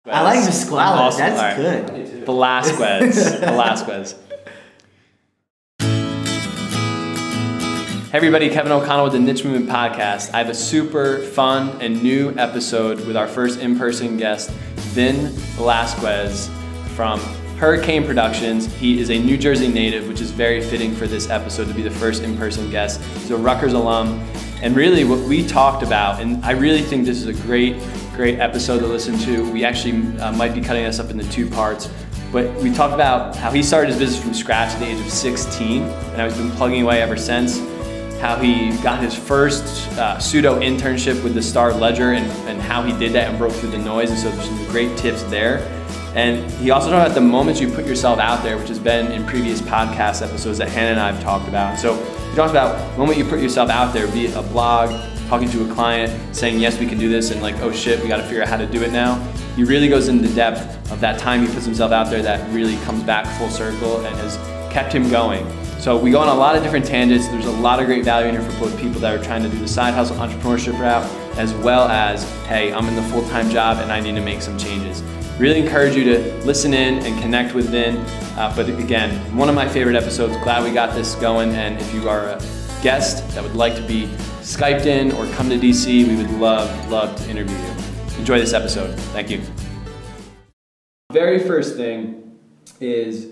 I like Mesclala. Awesome. That's right. good. Velasquez. Hey everybody, Kevin O'Connell with the Niche Movement Podcast. I have a super fun and new episode with our first in-person guest, Vin Velasquez from Hurricane Productions. He is a New Jersey native, which is very fitting for this episode to be the first in-person guest. He's a Rutgers alum. And really what we talked about, and I really think this is a great episode to listen to. We actually might be cutting this up into 2 parts. But we talked about how he started his business from scratch at the age of 16, and I've been plugging away ever since. How he got his first pseudo internship with the Star Ledger and how he did that and broke through the noise, and so there's some great tips there. And he also talked about the moments you put yourself out there, which has been in previous podcast episodes that Hannah and I have talked about. And so he talks about the moment you put yourself out there, be it a blog, talking to a client, saying yes we can do this, and like, oh shit, we got to figure out how to do it now. He really goes into the depth of that time he puts himself out there that really comes back full circle and has kept him going. So we go on a lot of different tangents. There's a lot of great value in here for both people that are trying to do the side hustle entrepreneurship route, as well as, hey, I'm in the full-time job and I need to make some changes. Really encourage you to listen in and connect with Vin. But again, one of my favorite episodes. Glad we got this going. And if you are a guest that would like to be Skyped in or come to DC, we would love to interview you. Enjoy this episode. Thank you. Very first thing is,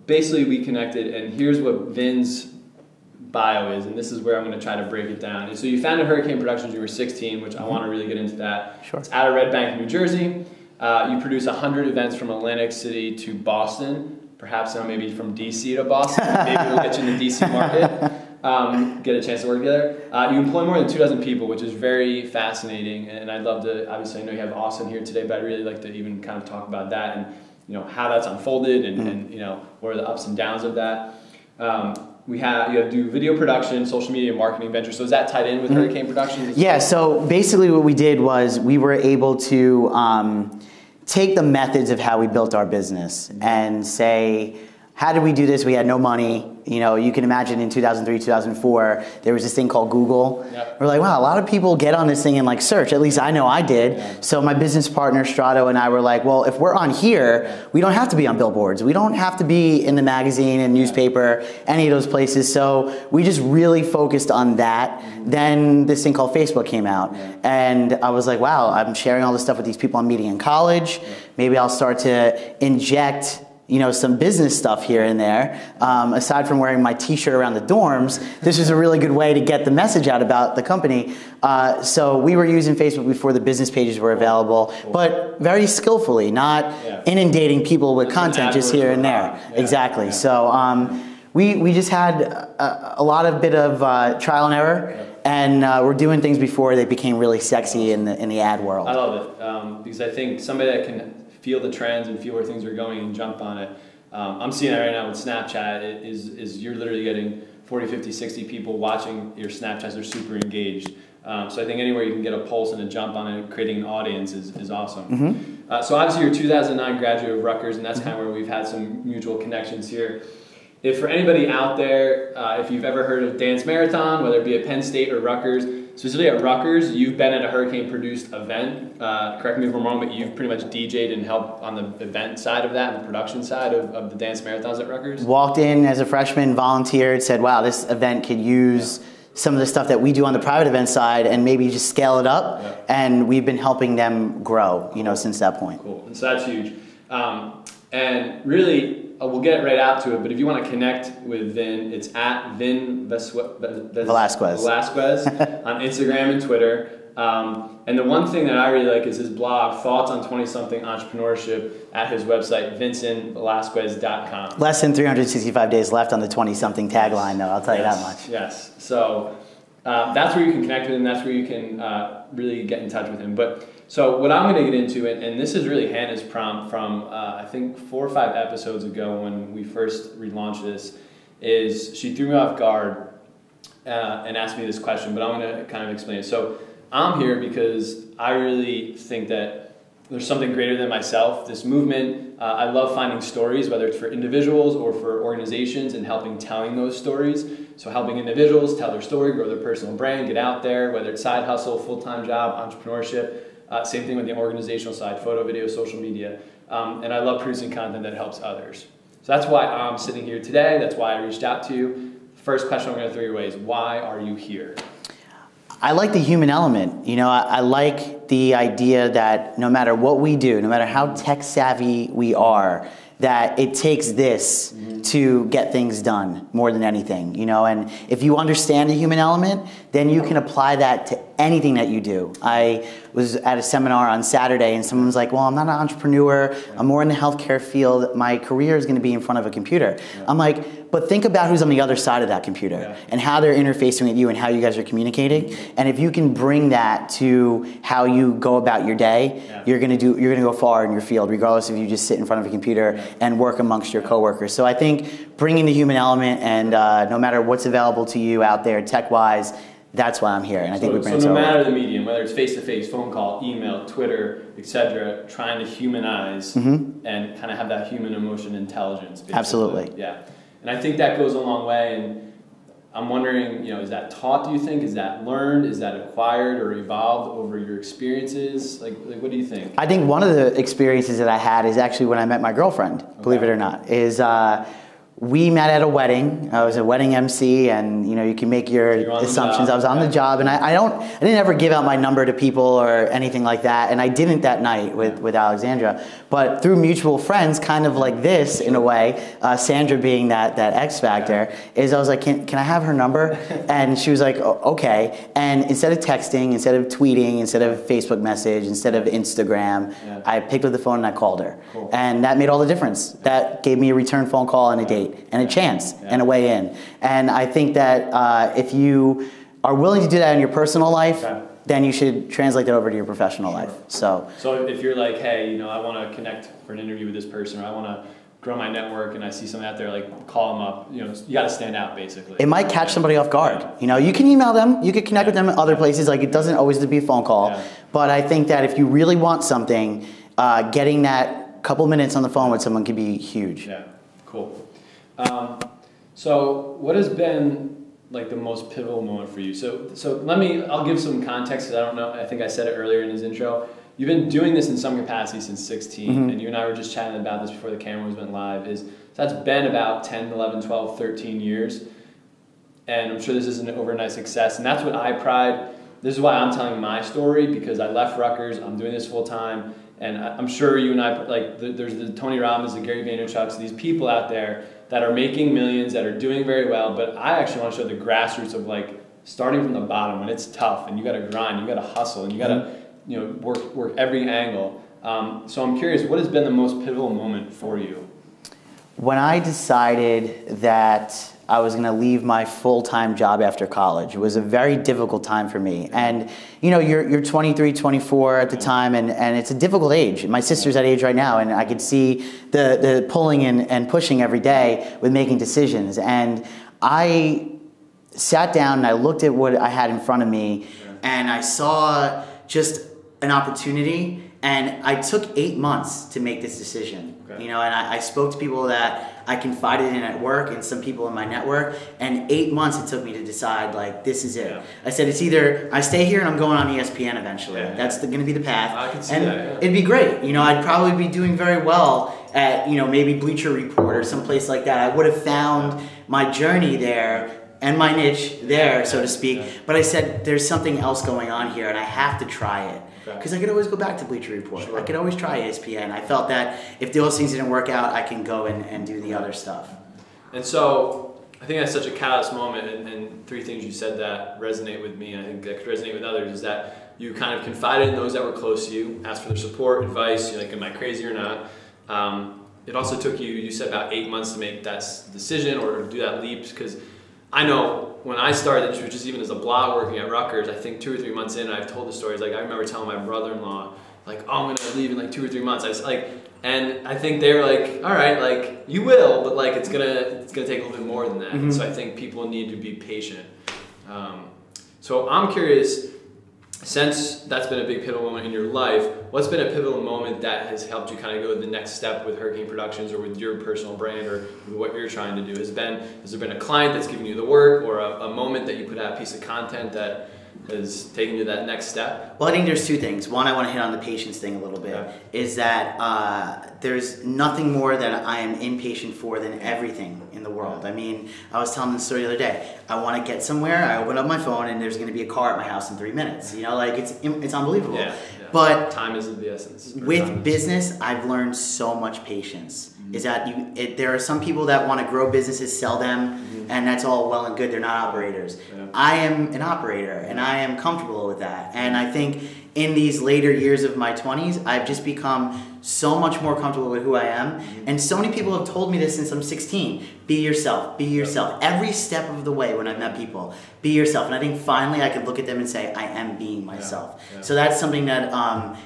basically we connected, and here's what Vin's bio is, and this is where I'm going to try to break it down. And so you founded Hurricane Productions when you were 16, which I want to really get into that. Sure. It's out of Red Bank, New Jersey. You produce 100 events from Atlantic City to Boston, perhaps now maybe from DC to Boston. Maybe we'll get you in the DC market, get a chance to work together. You employ more than 2 dozen people, which is very fascinating, and I'd love to, obviously I know you have Austin here today, but I'd really like to even kind of talk about that and how that's unfolded and what are the ups and downs of that. You have to do video production, social media marketing ventures. So is that tied in with Hurricane Productions? Yeah, so basically what we did was we were able to take the methods of how we built our business and say, how did we do this? We had no money. You can imagine in 2003, 2004, there was this thing called Google. Yep. We're like, wow, a lot of people get on this thing and like search. At least I know I did. Yeah. So my business partner, Strato, and I were like, well, if we're on here, we don't have to be on billboards. We don't have to be in the magazine and newspaper, any of those places. So we just really focused on that. Then this thing called Facebook came out. And I was like, wow, I'm sharing all this stuff with these people I'm meeting in college. Maybe I'll start to inject some business stuff here and there. Aside from wearing my t-shirt around the dorms, this is a really good way to get the message out about the company. So we were using Facebook before the business pages were available, but very skillfully, not inundating people with content just here and there. Exactly. So we just had a lot of bit of trial and error, and we're doing things before they became really sexy in the ad world. I love it, because I think somebody that can feel the trends and feel where things are going and jump on it. I'm seeing that right now with Snapchat. Is you're literally getting 40, 50, 60 people watching your Snapchats. They're super engaged. So I think anywhere you can get a pulse and a jump on it, creating an audience is awesome. So obviously you're a 2009 graduate of Rutgers, and that's kind of where we've had some mutual connections here. If for anybody out there, if you've ever heard of Dance Marathon, whether it be at Penn State or Rutgers, specifically at Rutgers, you've been at a Hurricane-produced event. Correct me if I'm wrong, but you've pretty much DJ'd and helped on the event side of that, and the production side of the dance marathons at Rutgers? Walked in as a freshman, volunteered, said, wow, this event could use some of the stuff that we do on the private event side and maybe just scale it up. And we've been helping them grow, since that point. Cool, and so that's huge. And really, we'll get right out to it, but if you want to connect with Vin, it's at Vin Velasquez on Instagram and Twitter. And the one thing that I really like is his blog, Thoughts on 20-something Entrepreneurship, at his website, vincentvelasquez.com. Less than 365 days left on the 20-something tagline, though, I'll tell you that much. Yes, so that's where you can connect with him, that's where you can really get in touch with him. But so what I'm going to get into, and this is really Hannah's prompt from I think 4 or 5 episodes ago when we first relaunched this, is she threw me off guard and asked me this question, but I'm going to kind of explain it. So I'm here because I really think that there's something greater than myself. This movement, I love finding stories, whether it's for individuals or for organizations, and helping telling those stories. So helping individuals tell their story, grow their personal brand, get out there, whether it's side hustle, full-time job, entrepreneurship. Same thing with the organizational side, photo, video, social media. And I love producing content that helps others. So that's why I'm sitting here today. That's why I reached out to you. First question I'm going to throw your way is, why are you here? I like the human element. You know, I like the idea that no matter what we do, no matter how tech savvy we are, that it takes this to get things done more than anything, you know, and if you understand the human element, then you can apply that to anything that you do. I was at a seminar on Saturday and someone was like, well, I'm not an entrepreneur, I'm more in the healthcare field, my career is going to be in front of a computer. I'm like, but think about who's on the other side of that computer and how they're interfacing with you and how you guys are communicating. And if you can bring that to how you go about your day, you're going to go far in your field, regardless if you just sit in front of a computer and work amongst your coworkers. So I think bringing the human element and no matter what's available to you out there tech-wise, that's why I'm here, and I think we bring it so no matter the medium, whether it's face-to-face, phone call, email, Twitter, etc., trying to humanize and kind of have that human emotion intelligence. Basically. Absolutely. Yeah, and I think that goes a long way. And I'm wondering, you know, is that taught? Do you think? Is that learned? Is that acquired or evolved over your experiences? Like what do you think? I think one of the experiences that I had is actually when I met my girlfriend. Believe it or not, is. We met at a wedding. I was a wedding MC, and you know you can make your assumptions. I was on the job, and I didn't ever give out my number to people or anything like that, and I didn't that night with Alexandra. But through mutual friends, kind of like this in a way, Sandra being that X factor, is I was like, can I have her number? And she was like, okay. And instead of texting, instead of tweeting, instead of Facebook message, instead of Instagram, I picked up the phone and I called her, and that made all the difference. That gave me a return phone call and a date. And a chance and a way in. And I think that if you are willing to do that in your personal life, then you should translate that over to your professional life. So if you're like, hey, you know, I want to connect for an interview with this person, or I want to grow my network, and I see something out there, like call them up. You know, you got to stand out, basically. It might catch somebody off guard. You know, you can email them, you can connect with them in other places. Like it doesn't always have to be a phone call. But I think that if you really want something, getting that couple minutes on the phone with someone can be huge. Yeah, cool. So what has been like the most pivotal moment for you? So I'll give some context, because I don't know, I think I said it earlier in his intro. You've been doing this in some capacity since 16, and you and I were just chatting about this before the cameras went live. So that's been about 10, 11, 12, 13 years, and I'm sure this isn't an overnight success, and that's what this is why I'm telling my story, because I left Rutgers, I'm doing this full time, and I'm sure you and I, like, there's the Tony Robbins, the Gary Vaynerchuk's, these people out there that are making millions, that are doing very well, but I actually want to show the grassroots of like starting from the bottom when it's tough and you got to grind, you got to hustle, and you got to, you know, work every angle. So I'm curious, what has been the most pivotal moment for you? When I decided that I was going to leave my full-time job after college, it was a very difficult time for me. And you know, you're 23, 24 at the time, and it's a difficult age. My sister's that age right now, and I could see the pulling and pushing every day with making decisions. And I sat down and I looked at what I had in front of me, and I saw just an opportunity, and I took 8 months to make this decision. You know, and I spoke to people that I confided in at work and some people in my network, and 8 months it took me to decide, like, this is it. I said, it's either I stay here and I'm going on ESPN eventually. That's going to be the path. I can see and that, it'd be great. You know, I'd probably be doing very well at, you know, maybe Bleacher Report or someplace like that. I would have found my journey there and my niche there, so to speak. But I said, there's something else going on here, and I have to try it. Because I could always go back to Bleacher Report. I could always try ESPN. I felt that if those things didn't work out, I can go and do the other stuff. And so I think that's such a catalyst moment, and three things you said that resonate with me, and I think that could resonate with others, is that you kind of confided in those that were close to you, asked for their support, advice, you're like, am I crazy or not? It also took you said about 8 months to make that decision or do that leap, because I know when I started, which was just even as a blog working at Rutgers, I think 2 or 3 months in, I've told the stories. Like I remember telling my brother-in-law, like, oh, I'm gonna leave in like 2 or 3 months. And I think they were like, all right, like you will, but like it's gonna take a little bit more than that. So I think people need to be patient. So I'm curious, since that's been a big pivotal moment in your life, what's been a pivotal moment that has helped you kind of go to the next step with Hurricane Productions or with your personal brand or with what you're trying to do? Has there been a client that's giving you the work, or a moment that you put out a piece of content that has taken you to that next step? Well, I think there's two things. One, I want to hit on the patience thing a little bit, is that there's nothing more that I am impatient for than everything in the world. I mean, I was telling this story the other day. I want to get somewhere, I open up my phone, and there's going to be a car at my house in 3 minutes. You know, like, it's unbelievable. Yeah. But time is of the essence. With business, I've learned so much patience. Is that there are some people that want to grow businesses, sell them, and that's all well and good. They're not operators. Yeah. I am an operator, and I am comfortable with that. And I think in these later years of my 20s, I've just become so much more comfortable with who I am. And so many people have told me this since I'm 16. Be yourself. Be yourself. Every step of the way when I've met people, be yourself. And I think finally I could look at them and say, I am being myself. So that's something that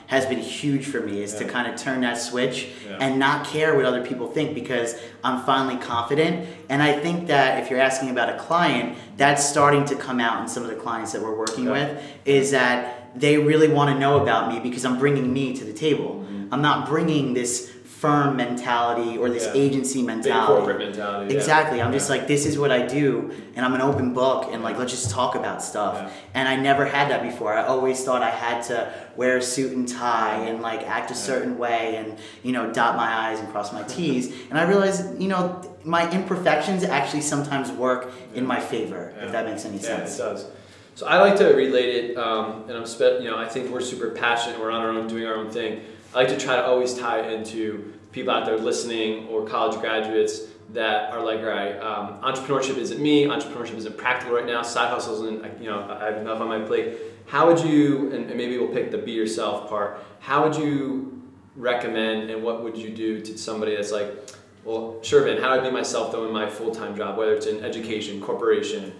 has been huge for me, is to kind of turn that switch and not care what other people think, because I'm finally confident. And I think that if you're asking about a client, that's starting to come out in some of the clients that we're working with, is that they really want to know about me because I'm bringing me to the table. I'm not bringing this firm mentality or this agency mentality. Big corporate mentality. Exactly. I'm just like, this is what I do, and I'm an open book, and like, let's just talk about stuff. And I never had that before. I always thought I had to wear a suit and tie and like act a certain way and, you know, dot my I's and cross my T's. And I realized, you know, my imperfections actually sometimes work in my favor, if that makes any sense. Yeah, it does. So I like to relate it, and I think we're super passionate. We're on our own, doing our own thing. I like to try to always tie it into people out there listening, or college graduates that are like, all right, entrepreneurship isn't me. Entrepreneurship isn't practical right now. Side hustles, and I have enough on my plate. How would you, and maybe we'll pick the be yourself part. How would you recommend, and what would you do to somebody that's like, well, sure, Vin, how do I be myself though in my full-time job, whether it's in education, corporation,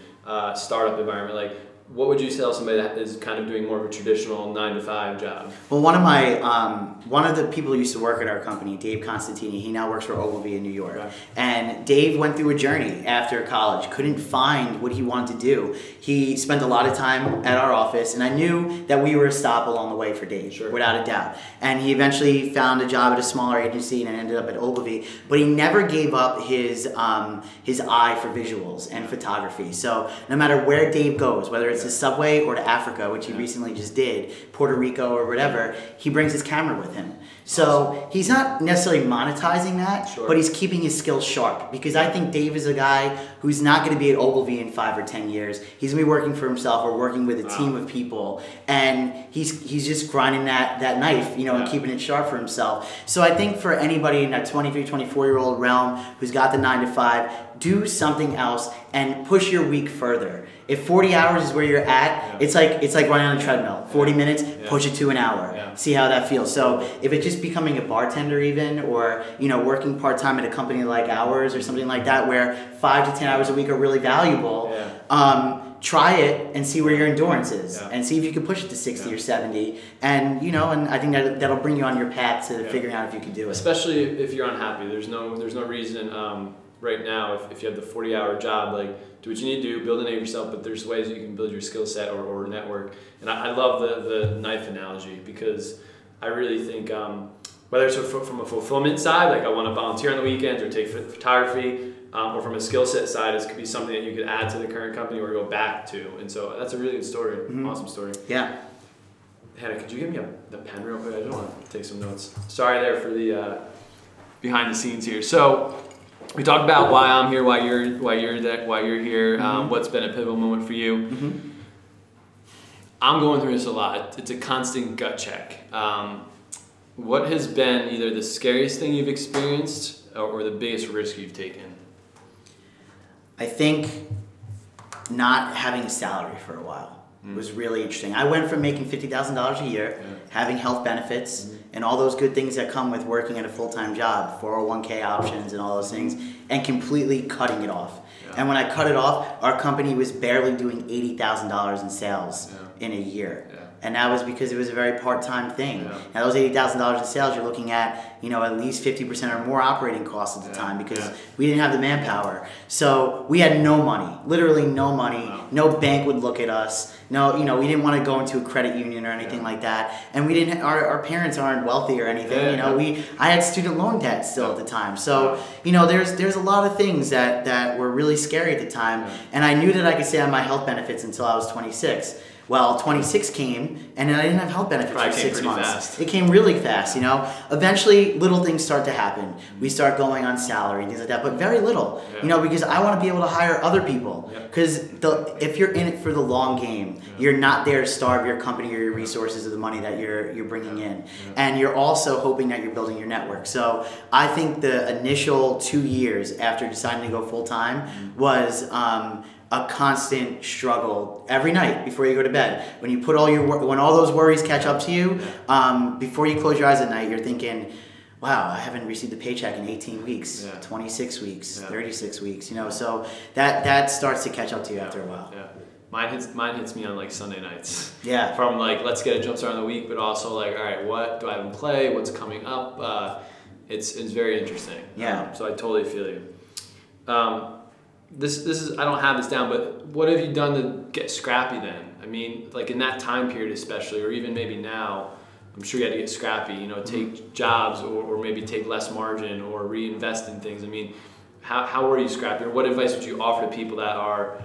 startup environment, like? What would you tell somebody that is kind of doing more of a traditional 9-to-5 job? Well, one of the people who used to work at our company, Dave Constantini, he now works for Ogilvy in New York. Okay. And Dave went through a journey after college, couldn't find what he wanted to do. He spent a lot of time at our office, and I knew that we were a stop along the way for Dave, without a doubt. And he eventually found a job at a smaller agency and ended up at Ogilvy, but he never gave up his eye for visuals and photography. So no matter where Dave goes, whether it's the subway or to Africa, which he recently just did, Puerto Rico or whatever, he brings his camera with him. So he's not necessarily monetizing that, but he's keeping his skills sharp, because I think Dave is a guy who's not going to be at Ogilvy in 5 or 10 years. He's going to be working for himself or working with a team of people, and he's just grinding that knife, and keeping it sharp for himself. So I think for anybody in that 23, 24-year-old realm who's got the 9-to-5, do something else and push your week further. If 40 hours is where you're at, it's like running on a treadmill. 40 minutes, push it to an hour. See how that feels. So if it's just becoming a bartender even, or working part-time at a company like ours or something like that, where 5 to 10 hours a week are really valuable, try it and see where your endurance is, and see if you can push it to 60 or 70, and and I think that'll bring you on your path to figuring out if you can do it. Especially if you're unhappy. There's no reason right now, if you have the 40-hour job, like, do what you need to do, build a name yourself, but there's ways you can build your skill set or network. And I love the knife analogy, because I really think whether it's from a fulfillment side, like I want to volunteer on the weekends or take photography, or from a skill set side, it could be something that you could add to the current company or go back to. And so that's a really good story, awesome story. Yeah. Hannah, could you give me the pen real quick? I just want to take some notes. Sorry there for the behind the scenes here. So we talked about why I'm here, why you're here, what's been a pivotal moment for you. I'm going through this a lot. It's a constant gut check. What has been either the scariest thing you've experienced or the biggest risk you've taken? I think not having a salary for a while was really interesting. I went from making $50,000 a year, having health benefits, and all those good things that come with working at a full-time job, 401k options and all those things, and completely cutting it off. And when I cut it off, our company was barely doing $80,000 in sales in a year. And that was because it was a very part-time thing. Now those $80,000 in sales, you're looking at, at least 50% or more operating costs at the time, because we didn't have the manpower. So we had no money, literally no money. No bank would look at us. No, we didn't want to go into a credit union or anything like that. And we didn't. Our parents aren't wealthy or anything. I had student loan debt still at the time. So there's a lot of things that were really scary at the time. And I knew that I could stay on my health benefits until I was 26. Well, 26 came, and then I didn't have health benefits for 6 months. Fast. It came really fast, you know. Eventually, little things start to happen. We start going on salary and things like that, but very little, you know, because I want to be able to hire other people. Because if you're in it for the long game, you're not there to starve your company or your resources or the money that you're bringing in, and you're also hoping that you're building your network. So I think the initial 2 years after deciding to go full time was a constant struggle every night before you go to bed. When you put when all those worries catch up to you, before you close your eyes at night, you're thinking, wow, I haven't received a paycheck in 18 weeks, 26 weeks, 36 weeks, you know, so that starts to catch up to you after a while. Mine hits me on like Sunday nights. From like, let's get a jump start on the week, but also like, all right, what do I have in play? What's coming up? It's very interesting. So I totally feel you. This is, I don't have this down, but what have you done to get scrappy then? I mean, like in that time period especially, or even maybe now, I'm sure you had to get scrappy, you know, take jobs or maybe take less margin or reinvest in things. I mean, how were you scrappy? Or what advice would you offer to people that are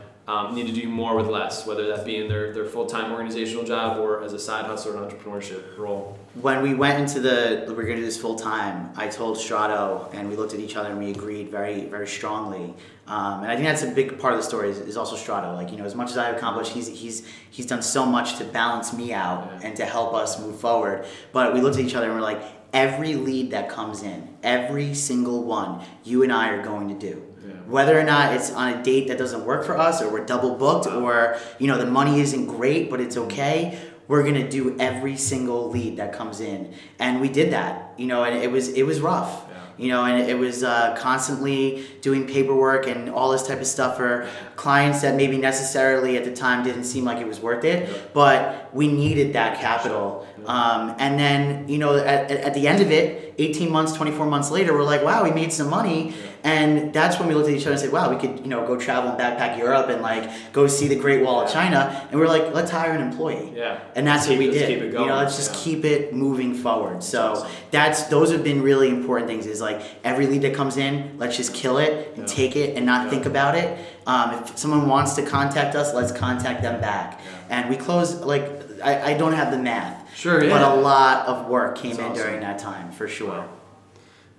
need to do more with less, whether that be in their full-time organizational job or as a side hustle or an entrepreneurship role? When we went into we're going to do this full-time, I told Strato, and we looked at each other and we agreed very, very strongly. And I think that's a big part of the story is also Strato. Like, you know, as much as I've accomplished, he's done so much to balance me out and to help us move forward. But we looked at each other and we're like, every lead that comes in, every single one, you and I are going to do. Whether or not it's on a date that doesn't work for us, or we're double booked, or, you know, the money isn't great, but it's okay, we're going to do every single lead that comes in. And we did that, you know, and it was rough. You know, and it was constantly doing paperwork and all this type of stuff for clients that maybe necessarily at the time didn't seem like it was worth it, but we needed that capital. And then, you know, at the end of it, 18 months, 24 months later, we're like, wow, we made some money. And that's when we looked at each other and said, wow, we could, you know, go travel and backpack Europe and like go see the Great Wall of China. And we're like, let's hire an employee. And that's what we did. Keep it going. You know, let's just keep it moving forward. So those have been really important things, is like every lead that comes in, let's just kill it and take it and not think about it. If someone wants to contact us, let's contact them back. And we closed, like, I don't have the math. But a lot of work came in during that time, for sure.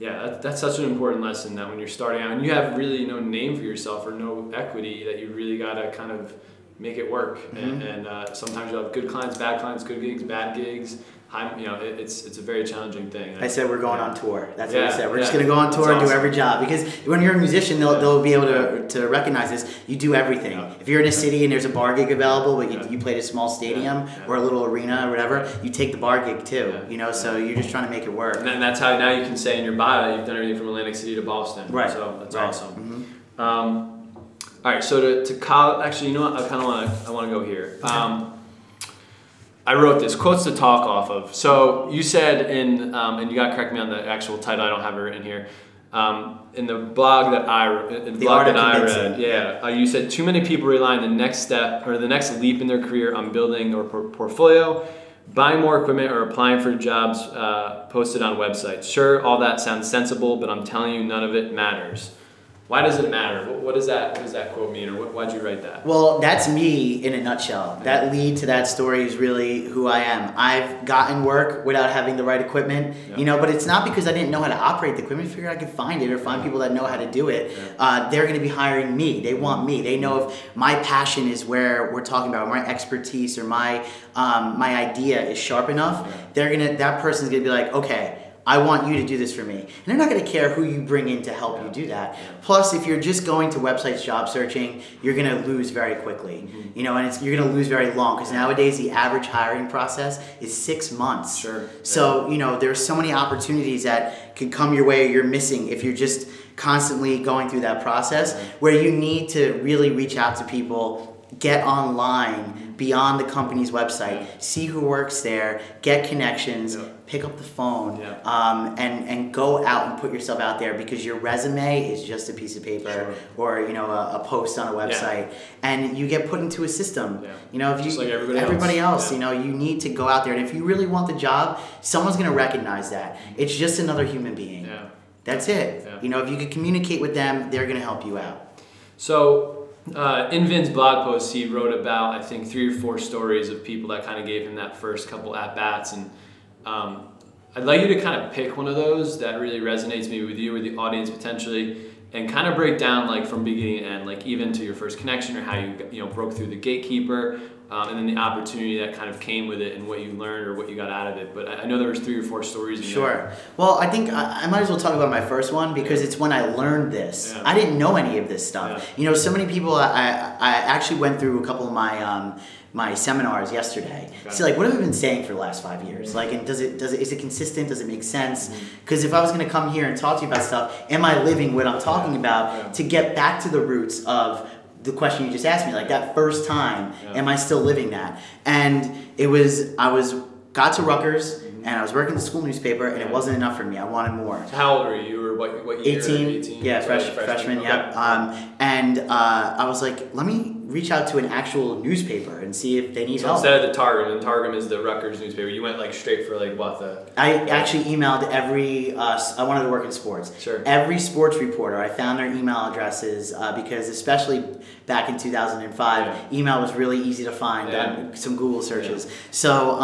Yeah, that's such an important lesson, that when you're starting out and you have really no name for yourself or no equity, that you really got to kind of make it work. And sometimes you'll have good clients, good gigs, bad gigs. You know, it's a very challenging thing. I said we're going on tour. That's what I said. We're just going to go on tour and do every job. Because when you're a musician, they'll be able to recognize this. You do everything. If you're in a city and there's a bar gig available, but you played a small stadium or a little arena or whatever, you take the bar gig too. You know, so you're just trying to make it work. And that's how now you can say in your bio you've done everything from Atlantic City to Boston. So that's awesome. All right, so to college, actually, you know what? I want to go here. I wrote this, quotes to talk off of. So you said and you got to correct me on the actual title, I don't have it written here. In the blog that I read, you said too many people rely on the next step or the next leap in their career on building their portfolio, buying more equipment, or applying for jobs posted on websites. Sure, all that sounds sensible, but I'm telling you, none of it matters. Why does it matter? What does that quote mean, or why'd you write that? Well, that's me in a nutshell. That lead to that story is really who I am. I've gotten work without having the right equipment, you know, but it's not because I didn't know how to operate the equipment. I figured I could find it or find people that know how to do it. They're going to be hiring me. They want me. They know if my passion is where we're talking about, my expertise or my idea is sharp enough, that person's going to be like, okay, I want you to do this for me. And they're not going to care who you bring in to help you do that. Plus, if you're just going to websites job searching, you're going to lose very quickly. You know, and you're going to lose very long, because nowadays the average hiring process is 6 months. So, you know, there's so many opportunities that could come your way or you're missing if you're just constantly going through that process, where you need to really reach out to people, get online beyond the company's website, see who works there, get connections, pick up the phone, and go out and put yourself out there, because your resume is just a piece of paper or, you know, a post on a website, and you get put into a system. You know, if you, like everybody else, you know, you need to go out there, and if you really want the job, someone's going to recognize that. It's just another human being. That's it. You know, if you could communicate with them, they're going to help you out. So In Vin's blog post, he wrote about, I think, 3 or 4 stories of people that kind of gave him that first couple at-bats. And I'd like you to kind of pick one of those that really resonates maybe with you or the audience potentially, and kind of break down like from beginning to end, like even to your first connection or how you broke through the gatekeeper, and then the opportunity that kind of came with it and what you learned or what you got out of it. But I know there was 3 or 4 stories in Sure. Well, I think I might as well talk about my first one because it's when I learned this. Yeah. I didn't know any of this stuff. Yeah. So many people, I actually went through a couple of my seminars yesterday. Okay. So like, what have I been saying for the last 5 years? Like, and is it consistent? Does it make sense? Because if I was going to come here and talk to you about stuff, am I living what I'm talking about to get back to the roots of the question you just asked me, like that first time, am I still living that? And got to Rutgers and I was working in the school newspaper and it wasn't enough for me. I wanted more. So how old were you or what year? 18. Yeah, freshman, okay. Yeah. And I was like, let me reach out to an actual newspaper and see if they need help. Instead of the Targum, and Targum is the Rutgers newspaper, you went like straight for like what the... I actually emailed I wanted to work in sports. Sure. Every sports reporter, I found their email addresses because especially back in 2005, email was really easy to find on some Google searches. So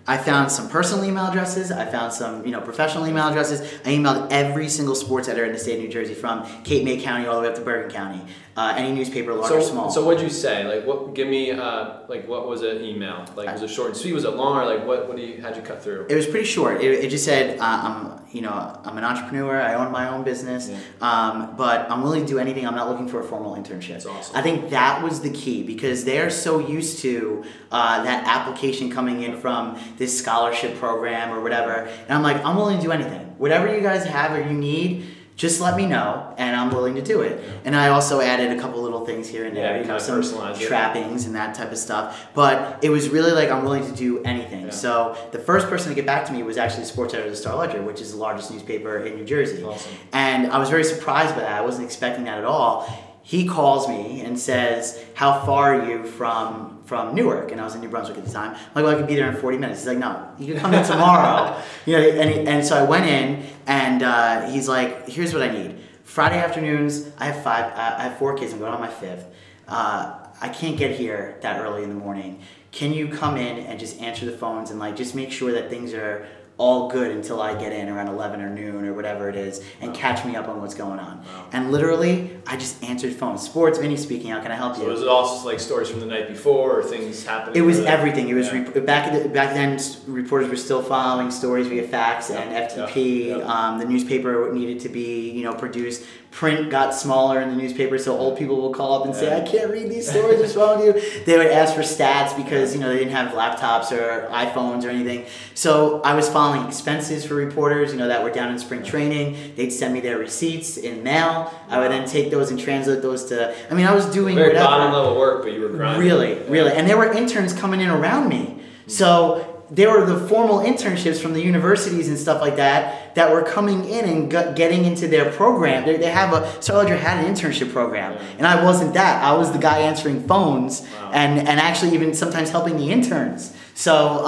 I found some personal email addresses. I found some, professional email addresses. I emailed every single sports editor in the state of New Jersey, from Cape May County all the way up to Bergen County. Any newspaper, large or small. So what'd you say? Like, what? Give me, what was an email? Like, was it short and sweet? Was it long? Or like, how'd you cut through? It was pretty short. It just said, I'm an entrepreneur. I own my own business, but I'm willing to do anything. I'm not looking for a formal internship. That's awesome. I think that was the key because they're so used to that application coming in from this scholarship program or whatever. And I'm like, I'm willing to do anything. Whatever you guys have or you need, just let me know, and I'm willing to do it. And I also added a couple little things here and there, some trappings and that type of stuff. But it was really like, I'm willing to do anything. Yeah. So the first person to get back to me was actually the sports editor of the Star-Ledger, which is the largest newspaper in New Jersey. Awesome. And I was very surprised by that. I wasn't expecting that at all. He calls me and says, how far are you from Newark? And I was in New Brunswick at the time. I'm like, well, I could be there in 40 minutes. He's like, no, you can come in tomorrow. And so I went in, and he's like, here's what I need. Friday afternoons, I have 4 kids. I'm going on my 5th. I can't get here that early in the morning. Can you come in and just answer the phones and like just make sure that things are all good until I get in around 11 or noon or whatever it is, and catch me up on what's going on. Wow. And literally, I just answered phones. Sports, Vinny speaking, how can I help you? So was it also like stories from the night before or things happening? It was everything. It was back then, reporters were still following stories via fax and FTP. The newspaper needed to be, produced. Print got smaller in the newspaper, so old people will call up and say, I can't read these stories, what's wrong with you? They would ask for stats because, they didn't have laptops or iPhones or anything. So I was following expenses for reporters, that were down in spring training. They'd send me their receipts in mail. I would then take those and translate those to, I was doing very whatever. Bottom level work, but you were grinding. Really. And there were interns coming in around me. So there were the formal internships from the universities and stuff like that were coming in and getting into their program. They have Star-Ledger had an internship program, and I wasn't that. I was the guy answering phones and actually even sometimes helping the interns. So,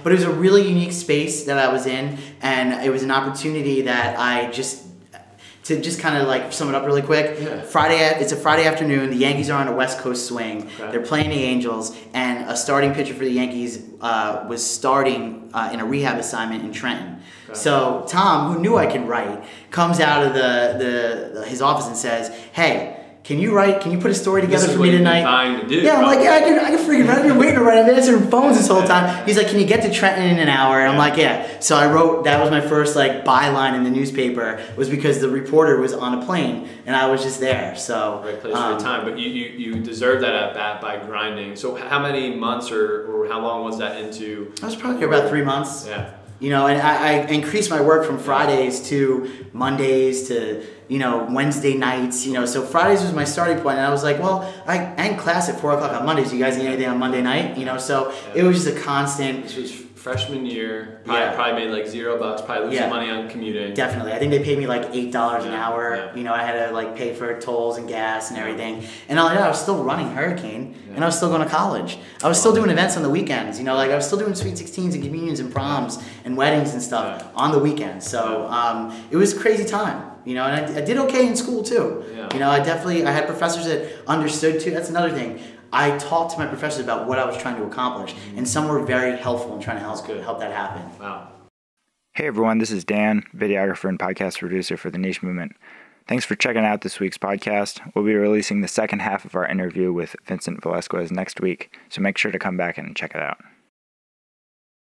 but it was a really unique space that I was in, and it was an opportunity that to just kind of like sum it up really quick, it's a Friday afternoon. The Yankees are on a West Coast swing. Okay. They're playing the Angels, and a starting pitcher for the Yankees was starting in a rehab assignment in Trenton. Okay. So Tom, who knew I could write, comes out of his office and says, "Hey, can you put a story together for me tonight?" To do, yeah, I'm like, I can freaking write. I've been waiting to write. I've been answering phones this whole time. He's like, "Can you get to Trenton in an hour?" And I'm like, "Yeah." So I wrote. That was my first byline in the newspaper. Was because the reporter was on a plane and I was just there. So right place, right time. But you deserved that at bat by grinding. So how many months or how long was that into? I was probably about 3 months. Yeah. And I increased my work from Fridays to Mondays to Wednesday nights. So Fridays was my starting point, and I was like, well, I end class at 4 o'clock on Mondays. You guys need anything on Monday night? So it was just a constant. This was freshman year, probably made like $0, probably losing money on commuting. Definitely. I think they paid me like $8 an hour. You know, I had to like pay for tolls and gas and everything. And I was still running Hurricane, and I was still going to college. I was still doing events on the weekends. You know, like I was still doing Sweet 16s and communions and proms and weddings and stuff on the weekends. So it was a crazy time. You know, and I did okay in school too. You know, I had professors that understood too. That's another thing. I talked to my professors about what I was trying to accomplish, and some were very helpful in trying to help that happen. Wow. Hey everyone, this is Dan, videographer and podcast producer for The Niche Movement. Thanks for checking out this week's podcast. We'll be releasing the second half of our interview with Vincent Velasquez next week, so make sure to come back and check it out.